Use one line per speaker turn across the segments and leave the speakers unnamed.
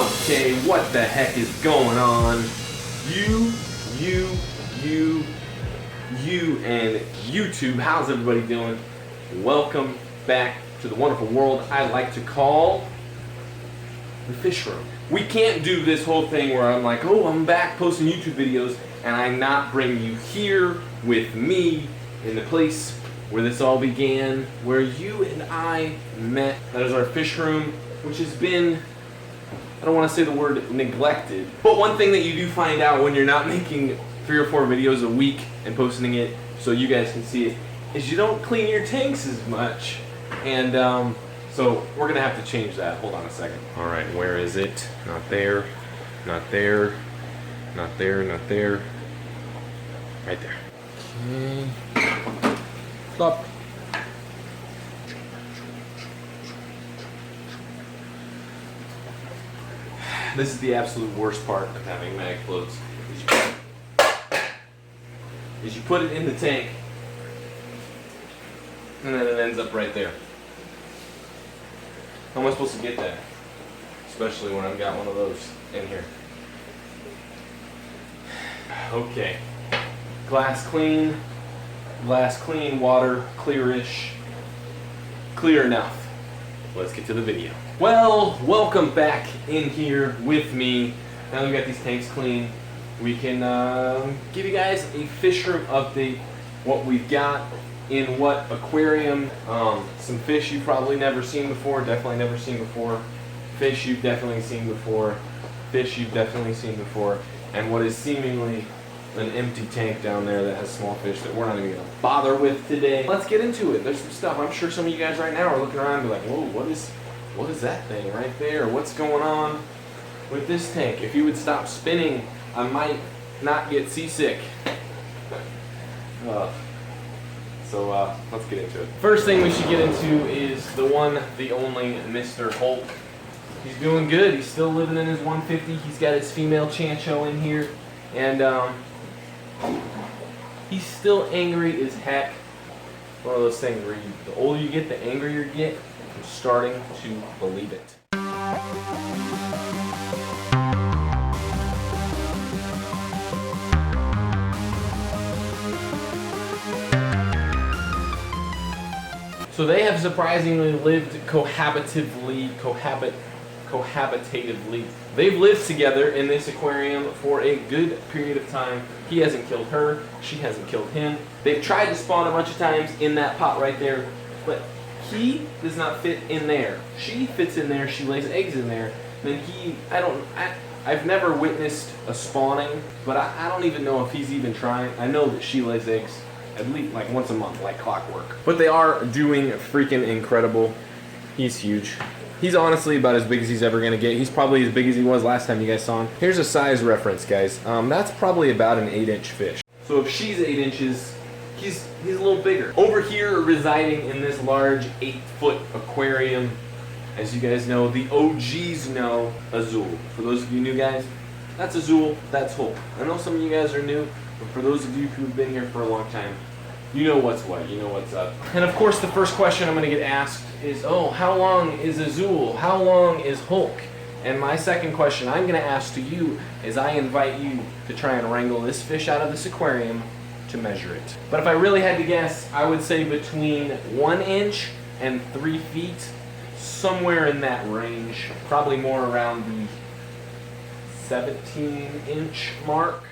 Okay, what the heck is going on? You, and YouTube, how's everybody doing? Welcome back to the wonderful world I like to call the Fishroom. We can't do this whole thing where I'm like, oh, I'm back posting YouTube videos, and I not bring you here with me in the place where this all began, where you and I met. That is our Fishroom, which has been, I don't want to say the word neglected, but one thing that you do find out when you're not making 3 or 4 videos a week and posting it so you guys can see it is you don't clean your tanks as much. And so we're gonna have to change that. Hold on a second. All right, where is it? Not there, not there, not there, not there. Right there. Okay. Stop. This is the absolute worst part of having mag floats. Is you put it in the tank, and then it ends up right there. How am I supposed to get that? Especially when I've got one of those in here. Okay. Glass clean, water clearish, clear enough. Let's get to the video. Well, welcome back in here with me. Now that we got these tanks clean, we can give you guys a Fishroom update. What we've got in what aquarium. Some fish you've probably never seen before, definitely never seen before. Fish you've definitely seen before. Fish you've definitely seen before. And what is seemingly an empty tank down there that has small fish that we're not even going to bother with today. Let's get into it. There's some stuff. I'm sure some of you guys right now are looking around and be like, whoa, what is that thing right there? What's going on with this tank? If you would stop spinning, I might not get seasick. So let's get into it. First thing we should get into is the one, the only Mr. Hulk. He's doing good. He's still living in his 150. He's got his female Chancho in here. And he's still angry as heck. One of those things where the older you get, the angrier you get. I'm starting to believe it. So they have surprisingly lived cohabitatively. They've lived together in this aquarium for a good period of time. He hasn't killed her, she hasn't killed him. They've tried to spawn a bunch of times in that pot right there, but he does not fit in there. She fits in there, she lays eggs in there. Then I've never witnessed a spawning, but I don't even know if he's even trying. I know that she lays eggs at least like once a month, like clockwork. But they are doing freaking incredible. He's huge. He's honestly about as big as he's ever going to get. He's probably as big as he was last time you guys saw him. Here's a size reference, guys. That's probably about an 8-inch fish. So if she's 8 inches, he's a little bigger. Over here, residing in this large 8-foot aquarium, as you guys know, the OGs know, Azul. For those of you new guys, that's Azul, that's Hulk. I know some of you guys are new, but for those of you who've been here for a long time, you know what's what, you know what's up. And of course the first question I'm going to get asked is, oh, how long is Azul? How long is Hulk? And my second question I'm going to ask to you is I invite you to try and wrangle this fish out of this aquarium to measure it. But if I really had to guess, I would say between 1 inch and 3 feet, somewhere in that range, probably more around the 17-inch mark.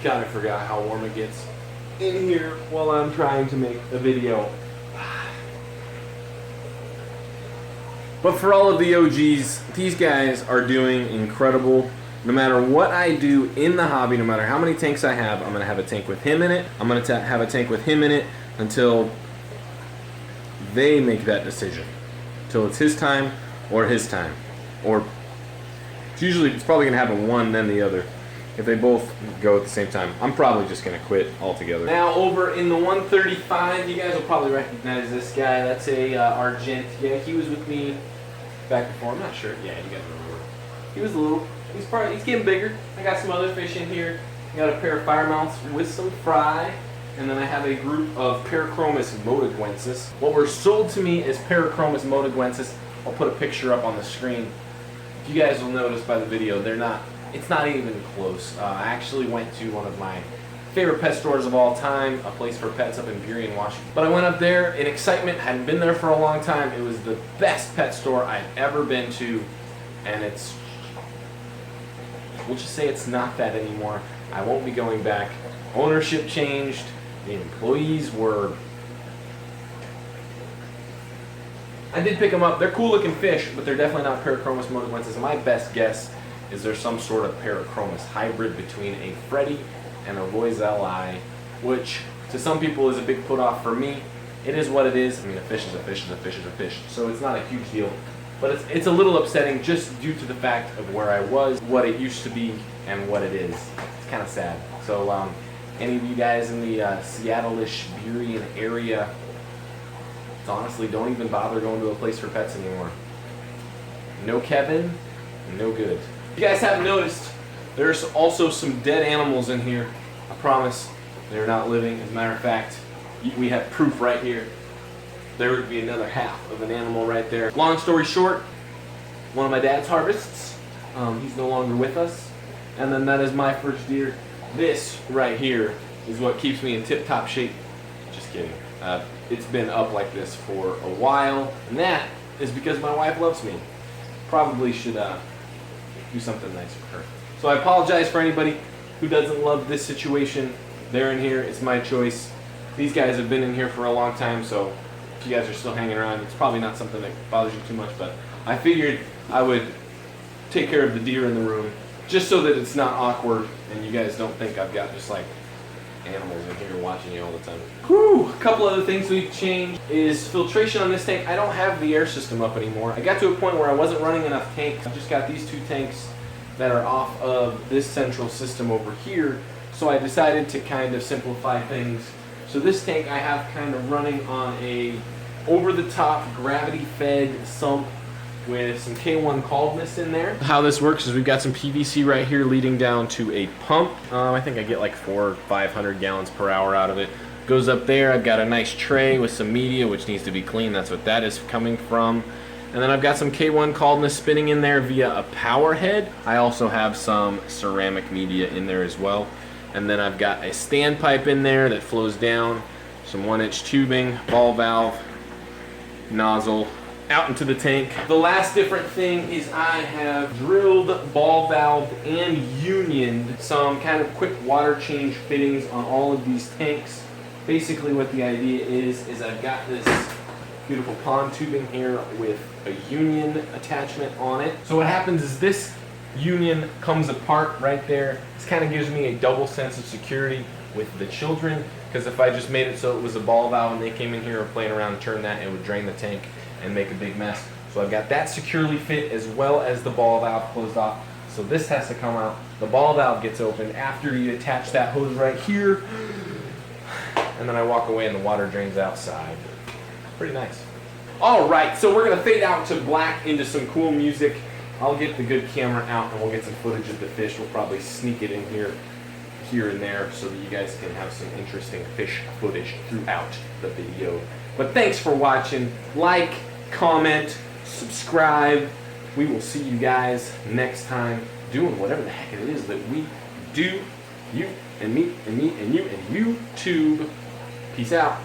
God, I forgot how warm it gets in here while I'm trying to make a video. But for all of the OGs, these guys are doing incredible. No matter what I do in the hobby, no matter how many tanks I have, I'm going to have a tank with him in it. I'm going to have a tank with him in it until they make that decision. Until it's his time or his time. Or it's probably going to happen one, then the other. If they both go at the same time, I'm probably just going to quit altogether. Now over in the 135, you guys will probably recognize this guy. That's a Argent. Yeah, he was with me back before. I'm not sure. Yeah, you guys remember. He was little. He's getting bigger. I got some other fish in here. I got a pair of fire mounts with some fry. And then I have a group of Parachromis motaguensis. What were sold to me is Parachromis motaguensis. I'll put a picture up on the screen. You guys will notice by the video, it's not even close. I actually went to one of my favorite pet stores of all time, a place for pets up in Burien, Washington. But I went up there in excitement, hadn't been there for a long time. It was the best pet store I've ever been to, and we'll just say it's not that anymore. I won't be going back. Ownership changed. The employees were... I did pick them up. They're cool looking fish, but they're definitely not Parachromis motaguensis. My best guess is there's some sort of Parachromis hybrid between a Freddy and a Roisselii, which to some people is a big put off. For me, it is what it is. I mean, a fish is a fish is a fish is a fish. So it's not a huge deal. But it's a little upsetting just due to the fact of where I was, what it used to be, and what it is. It's kind of sad. So any of you guys in the Seattle-ish Burien area, honestly, don't even bother going to a place for pets anymore. No Kevin, no good. If you guys haven't noticed, there's also some dead animals in here. I promise they're not living. As a matter of fact, we have proof right here. There would be another half of an animal right there. Long story short, one of my dad's harvests. He's no longer with us. And then that is my first deer. This right here is what keeps me in tip-top shape. Just kidding. It's been up like this for a while, and that is because my wife loves me. Probably should do something nice for her. So I apologize for anybody who doesn't love this situation. They're in here, it's my choice. These guys have been in here for a long time, so if you guys are still hanging around, it's probably not something that bothers you too much, but I figured I would take care of the deer in the room, just so that it's not awkward and you guys don't think I've got just like animals in here watching you all the time. Whew! A couple other things we've changed is filtration on this tank. I don't have the air system up anymore. I got to a point where I wasn't running enough tanks. I've just got these two tanks that are off of this central system over here, so I decided to kind of simplify things. So this tank I have kind of running on a over-the-top gravity-fed sump with some K1 coldness in there. How this works is we've got some PVC right here leading down to a pump. I think I get like 400 or 500 gallons per hour out of it. Goes up there. I've got a nice tray with some media which needs to be cleaned. That's what that is coming from. And then I've got some K1 coldness spinning in there via a power head. I also have some ceramic media in there as well. And then I've got a standpipe in there that flows down, some 1-inch tubing, ball valve, nozzle, out into the tank. The last different thing is I have drilled, ball valved, and unioned some kind of quick water change fittings on all of these tanks. Basically what the idea is I've got this beautiful pond tubing here with a union attachment on it. So what happens is this union comes apart right there. This kind of gives me a double sense of security with the children, because if I just made it so it was a ball valve and they came in here and playing around and turned that, it would drain the tank and make a big mess. So I've got that securely fit as well as the ball valve closed off. So this has to come out. The ball valve gets opened after you attach that hose right here, and then I walk away and the water drains outside. Pretty nice. All right, so we're gonna fade out to black into some cool music. I'll get the good camera out and we'll get some footage of the fish. We'll probably sneak it in here and there, so that you guys can have some interesting fish footage throughout the video. But thanks for watching. Like, comment, subscribe. We will see you guys next time doing whatever the heck it is that we do. You and me and me and you and YouTube. Peace out.